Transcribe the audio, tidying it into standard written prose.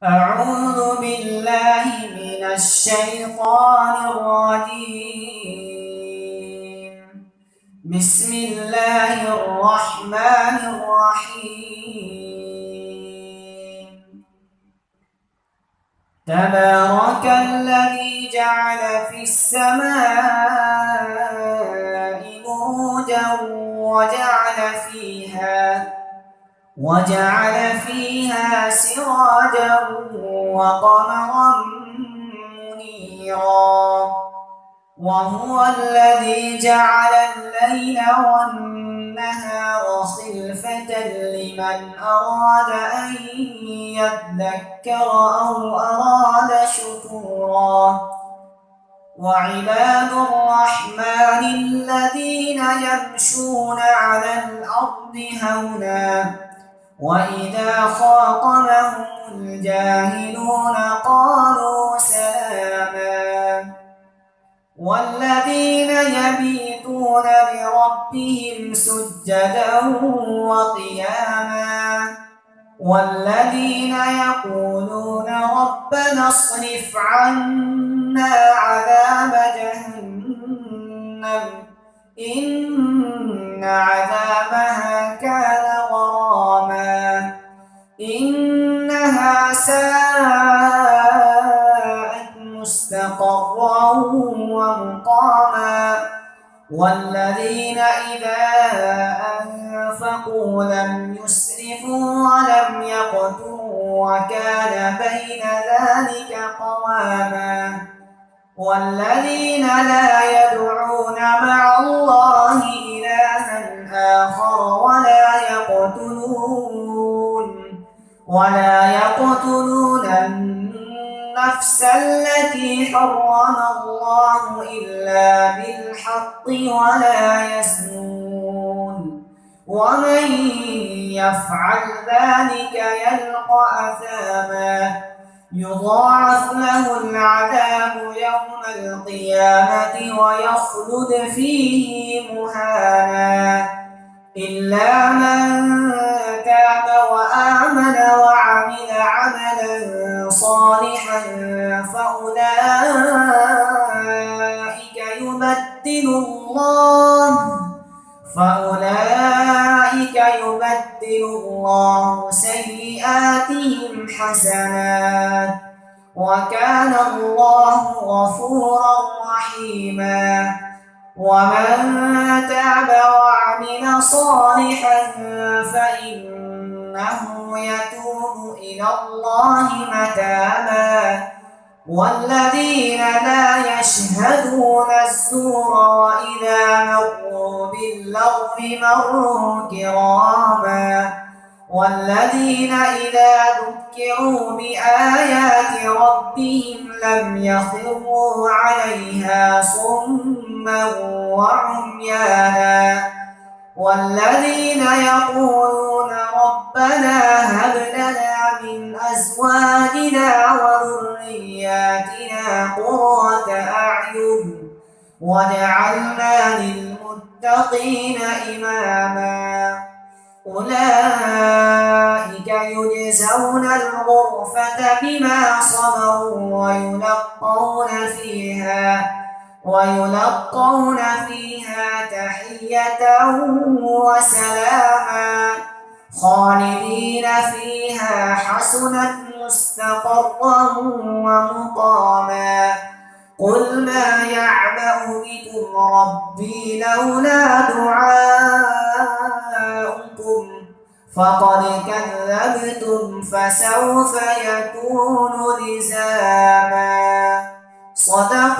أعوذ بالله من الشيطان الرجيم. بسم الله الرحمن الرحيم. تبارك الذي جعل في السماء بروجا وجعل فيها سراجا وقمرا منيرا، وهو الذي جعل الليل والنهار خلفة لمن أراد أن يذكر أو أراد شكورا. وعباد الرحمن الذين يمشون على الأرض هونا وإذا خاطبهم الجاهلون قالوا سلاما. والذين يبيتون لربهم سجدا وقياما، والذين يقولون ربنا اصرف عنا عذاب جهنم إن عذابها كان غراما إنها ساءت مستقرا ومقاما. والذين إذا أنفقوا لم يسرفوا ولم يقتروا وكان بين ذلك قواما. والذين لا يدعون مع الله إلها آخر ولا يقتلون النفس التي حرم الله إلا بالحق ولا يزنون، ومن يفعل ذلك يلقى أثاما يضاعف له العذاب يوم القيامة ويخلد فيه مهانا إلا من تاب وآمن وعمل عملا صالحا فأولئك يبدل الله سيئاتهم حسنات وكان الله غفورا رحيما. ومن تاب وعمل صالحا فإنه يتوب إلى الله متابا. والذين لا يشهدون الزور وإذا مروا باللغو مروا كراما. والذين إذا ذكروا بآيات ربهم لم يخروا عليها صما وعميانا. والذين يقولون ربنا هب لنا من أزواجنا وذرياتنا قرة أعين واجعلنا للمتقين إماما. أولئك يجزون الغرفة بما صبروا ويلقون فيها تحية وسلاما خالدين فيها حسنت مستقرا ومقاما. قل ما يعبأ بكم ربي لولا دعاؤكم فقد كذبتم فسوف يكون لزاما. صدق